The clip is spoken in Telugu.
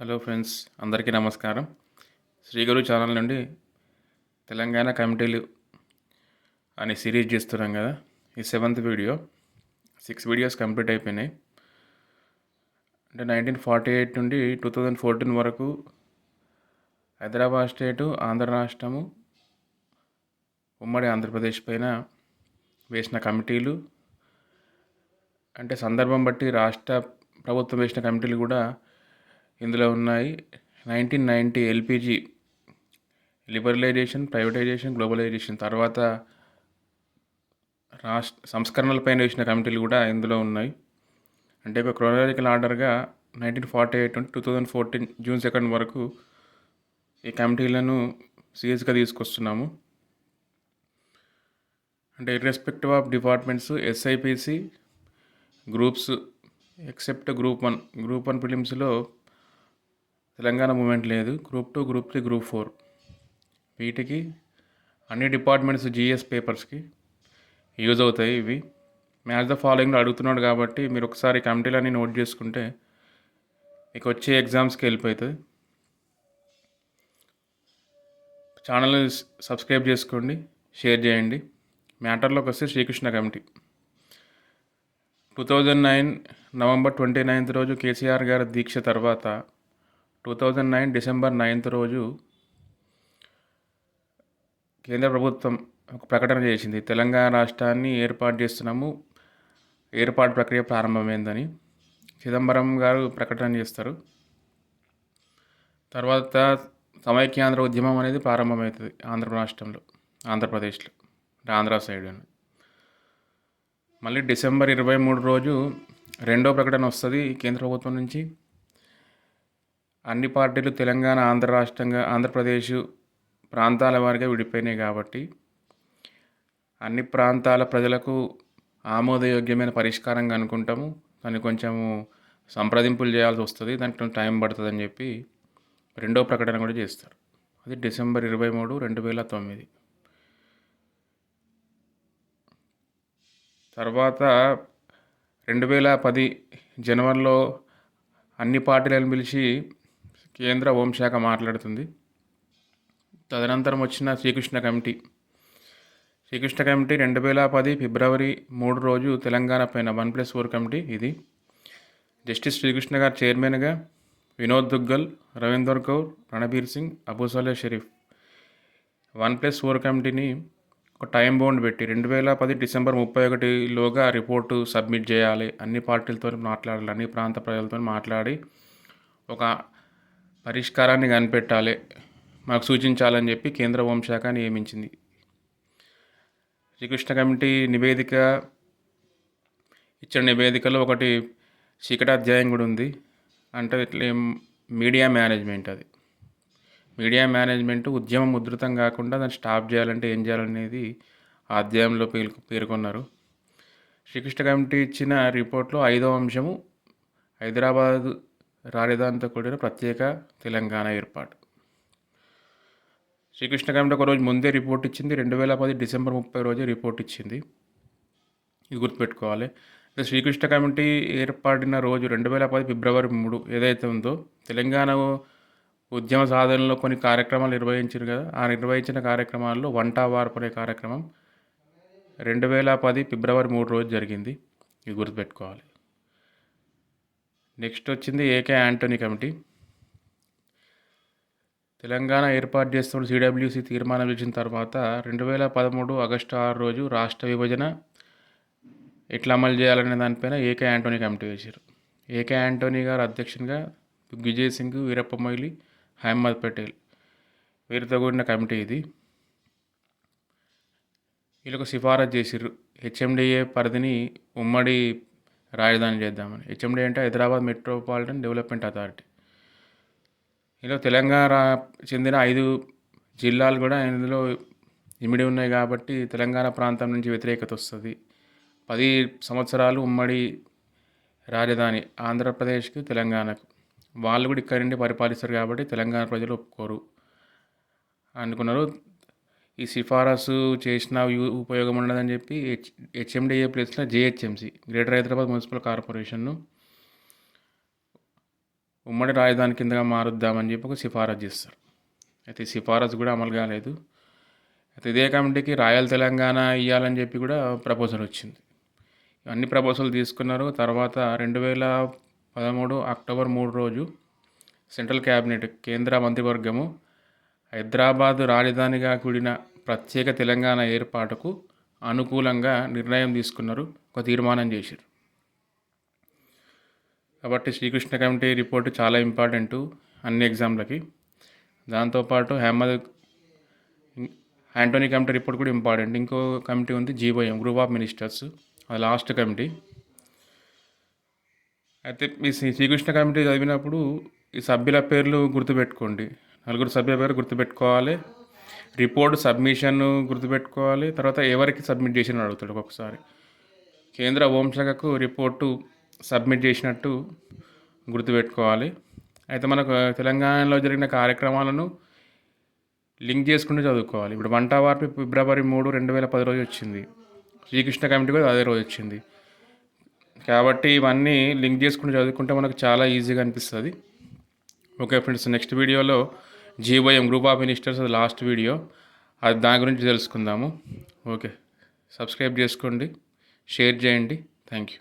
హలో ఫ్రెండ్స్, అందరికీ నమస్కారం. శ్రీ గురు ఛానల్ నుండి తెలంగాణ కమిటీలు అనే సిరీస్ చేస్తున్నాం కదా. ఈ సెవెంత్ వీడియో. 6 వీడియోస్ కంప్లీట్ అయిపోయినాయి. అంటే 1948 నుండి 2014 వరకు హైదరాబాద్ స్టేటు, ఆంధ్ర రాష్ట్రము, ఉమ్మడి ఆంధ్రప్రదేశ్ పైన వేసిన కమిటీలు, అంటే సందర్భం బట్టి రాష్ట్ర ప్రభుత్వం వేసిన కమిటీలు కూడా ఇందులో ఉన్నాయి. 1990 ఎల్పిజి లిబరలైజేషన్, ప్రైవేటైజేషన్, గ్లోబలైజేషన్ తర్వాత సంస్కరణలపైన వేసిన కమిటీలు కూడా ఇందులో ఉన్నాయి. అంటే ఒక క్రోనాలజికల్ ఆర్డర్గా 1948 నుండి 2014 జూన్ 2 వరకు ఈ కమిటీలను సీరియస్గా తీసుకొస్తున్నాము. అంటే irrespective of departments, S I P C groups except group one ఫిలిమ్స్లో తెలంగాణ మూమెంట్ లేదు. గ్రూప్ 2, గ్రూప్ 3, గ్రూప్ 4 వీటికి అన్ని డిపార్ట్మెంట్స్ జిఎస్ పేపర్స్కి యూజ్ అవుతాయి. ఇవి మ్యాచ్ ద ఫాలోయింగ్లో అడుగుతున్నాడు కాబట్టి మీరు ఒకసారి కమిటీలన్నీ నోట్ చేసుకుంటే మీకు వచ్చే ఎగ్జామ్స్కి వెళ్ళిపోతుంది. ఛానల్ని సబ్స్క్రైబ్ చేసుకోండి, షేర్ చేయండి. మ్యాటర్లోకి వస్తే శ్రీకృష్ణ కమిటీ 2009 నవంబర్ 29 రోజు కేసీఆర్ గారి దీక్ష తర్వాత 2009 డిసెంబర్ 9 రోజు కేంద్ర ప్రభుత్వం ఒక ప్రకటన చేసింది. తెలంగాణ రాష్ట్రాన్ని ఏర్పాటు చేస్తున్నాము, ఏర్పాటు ప్రక్రియ ప్రారంభమైందని చిదంబరం గారు ప్రకటన చేస్తారు. తర్వాత సమైక్యాంధ్ర ఉద్యమం అనేది ప్రారంభమవుతుంది ఆంధ్ర రాష్ట్రంలో, ఆంధ్రప్రదేశ్లో, ఆంధ్ర సైడ్. మళ్ళీ డిసెంబర్ 23 రోజు రెండో ప్రకటన వస్తుంది కేంద్ర ప్రభుత్వం నుంచి. అన్ని పార్టీలు తెలంగాణ, ఆంధ్రప్రదేశ్ ప్రాంతాల వారిగా విడిపోయినాయి కాబట్టి అన్ని ప్రాంతాల ప్రజలకు ఆమోదయోగ్యమైన పరిష్కారంగా అనుకుంటాము. దాన్ని కొంచెము సంప్రదింపులు చేయాల్సి వస్తుంది, దానికి కొంచెం టైం పడుతుందని చెప్పి రెండో ప్రకటన కూడా చేస్తారు. అది డిసెంబర్ 23, 2009. తర్వాత 2010 జనవరిలో అన్ని పార్టీలను పిలిచి కేంద్ర హోంశాఖ మాట్లాడుతుంది. తదనంతరం వచ్చిన శ్రీకృష్ణ కమిటీ 2010 ఫిబ్రవరి 3 రోజు తెలంగాణ పైన 1+4 కమిటీ. ఇది జస్టిస్ శ్రీకృష్ణ గారు చైర్మన్గా, వినోద్ దుగ్గల్, రవీందర్ కౌర్, రణబీర్ సింగ్, అబూసలే షరీఫ్ 1+4 కమిటీని ఒక టైం బౌండ్ పెట్టి 2010 డిసెంబర్ 31లోగా రిపోర్టు సబ్మిట్ చేయాలి. అన్ని పార్టీలతో మాట్లాడాలి, అన్ని ప్రాంత ప్రజలతో మాట్లాడి ఒక పరిష్కారాన్ని కనిపెట్టాలి, మాకు సూచించాలని చెప్పి కేంద్ర హోంశాఖ నియమించింది. శ్రీకృష్ణ కమిటీ ఇచ్చిన నివేదికలో ఒకటి చీకటి అధ్యాయం కూడా ఉంది. అంటే ఇట్లా మీడియా మేనేజ్మెంట్. అది మీడియా మేనేజ్మెంట్ ఉద్యమం ఉధృతం కాకుండా దాన్ని స్టాప్ చేయాలంటే ఏం చేయాలనేది ఆ అధ్యాయంలో పేర్కొన్నారు. శ్రీకృష్ణ కమిటీ ఇచ్చిన రిపోర్ట్లో 5వ అంశము హైదరాబాద్ రాజధానితో కూడిన ప్రత్యేక తెలంగాణ ఏర్పాటు. శ్రీకృష్ణ కమిటీ ఒక రోజు ముందే రిపోర్ట్ ఇచ్చింది. 2010 డిసెంబర్ 30 రోజే రిపోర్ట్ ఇచ్చింది. ఇది గుర్తుపెట్టుకోవాలి. శ్రీకృష్ణ కమిటీ ఏర్పడిన రోజు 2010 ఫిబ్రవరి 3 ఏదైతే ఉందో, తెలంగాణ ఉద్యమ సాధనలో కొన్ని కార్యక్రమాలు నిర్వహించారు కదా. ఆ నిర్వహించిన కార్యక్రమాల్లో వంట వార్పు అనే కార్యక్రమం 2010 ఫిబ్రవరి 3 రోజు జరిగింది. ఇది గుర్తుపెట్టుకోవాలి. నెక్స్ట్ వచ్చింది ఏకే యాంటోనీ కమిటీ. తెలంగాణ ఏర్పాటు చేస్తున్న సిడబ్ల్యూసి తీర్మానం ఇచ్చిన తర్వాత 2013 ఆగస్టు 6 రోజు రాష్ట్ర విభజన ఎట్లా అమలు చేయాలనే దానిపైన ఏకే యాంటోనీ కమిటీ వేశారు. ఏకే యాంటోనీ గారు అధ్యక్షునిగా, విజయ్ సింగ్, వీరప్ప మొయిలీ, అహ్మద్ పటేల్ వీరితో కూడిన కమిటీ ఇది. వీళ్ళకు సిఫారసు చేసిర్రు హెచ్ఎండిఏ పరిధిని ఉమ్మడి రాజధాని చేద్దామని. హెచ్ఎండిఏ అంటే హైదరాబాద్ మెట్రోపాలిటన్ డెవలప్మెంట్ అథారిటీ. ఇందులో తెలంగాణ చెందిన 5 జిల్లాలు కూడా ఇందులో ఇమిడి ఉన్నాయి కాబట్టి తెలంగాణ ప్రాంతం నుంచి వ్యతిరేకత వస్తుంది. 10 సంవత్సరాలు ఉమ్మడి రాజధాని ఆంధ్రప్రదేశ్కి, తెలంగాణకు. వాళ్ళు కూడా ఇక్కడి నుండి పరిపాలిస్తారు కాబట్టి తెలంగాణ ప్రజలు ఒప్పుకోరు అనుకున్నారు. ఈ సిఫారసు చేసిన ఉపయోగం ఉండదని చెప్పి హెచ్ఎండిఏ ప్లేస్లో జేహెచ్ఎంసి, గ్రేటర్ హైదరాబాద్ మున్సిపల్ కార్పొరేషన్ను ఉమ్మడి రాజధాని కిందగా మారుద్దామని చెప్పి ఒక సిఫారసు చేస్తారు. అయితే ఈ సిఫారసు కూడా అమలు కాలేదు. అయితే ఇదే కమిటీకి రాయల్ తెలంగాణ ఇవ్వాలని చెప్పి కూడా ప్రపోజల్ వచ్చింది. అన్ని ప్రపోజల్ తీసుకున్నారు. తర్వాత 2013 అక్టోబర్ 3 రోజు సెంట్రల్ క్యాబినెట్ కేంద్ర మంత్రివర్గము హైదరాబాద్ రాజధానిగా కూడిన ప్రత్యేక తెలంగాణ ఏర్పాటుకు అనుకూలంగా నిర్ణయం తీసుకున్నారు, ఒక తీర్మానం చేశారు. కాబట్టి శ్రీకృష్ణ కమిటీ రిపోర్టు చాలా ఇంపార్టెంటు అన్ని ఎగ్జామ్లకి. దాంతోపాటు యాంటోనీ కమిటీ రిపోర్ట్ కూడా ఇంపార్టెంట్. ఇంకో కమిటీ ఉంది జీవోఎం, గ్రూప్ ఆఫ్ మినిస్టర్స్, అది లాస్ట్ కమిటీ. అయితే మీ శ్రీకృష్ణ కమిటీ చదివినప్పుడు ఈ సభ్యుల పేర్లు గుర్తుపెట్టుకోండి. 4 సభ్యుల పేరు గుర్తుపెట్టుకోవాలి. రిపోర్ట్ సబ్మిషన్ గుర్తుపెట్టుకోవాలి. తర్వాత ఎవరికి సబ్మిట్ చేసిన అడుగుతాడు ఒక్కొక్కసారి. కేంద్ర హోంశాఖకు రిపోర్టు సబ్మిట్ చేసినట్టు గుర్తుపెట్టుకోవాలి. అయితే మనకు తెలంగాణలో జరిగిన కార్యక్రమాలను లింక్ చేసుకుంటూ చదువుకోవాలి. ఇప్పుడు వంట వార్పు ఫిబ్రవరి 3, 2010 రోజు వచ్చింది. శ్రీకృష్ణ కమిటీ కూడా అదే రోజు వచ్చింది. కాబట్టి ఇవన్నీ లింక్ చేసుకుంటూ చదువుకుంటే మనకు చాలా ఈజీగా అనిపిస్తుంది. ఓకే ఫ్రెండ్స్, నెక్స్ట్ వీడియోలో జీవోఎం, గ్రూప్ ఆఫ్ మినిస్టర్స్, అది లాస్ట్ వీడియో, అది దాని గురించి తెలుసుకుందాము. ఓకే, సబ్స్క్రైబ్ చేసుకోండి, షేర్ చేయండి. Thank you.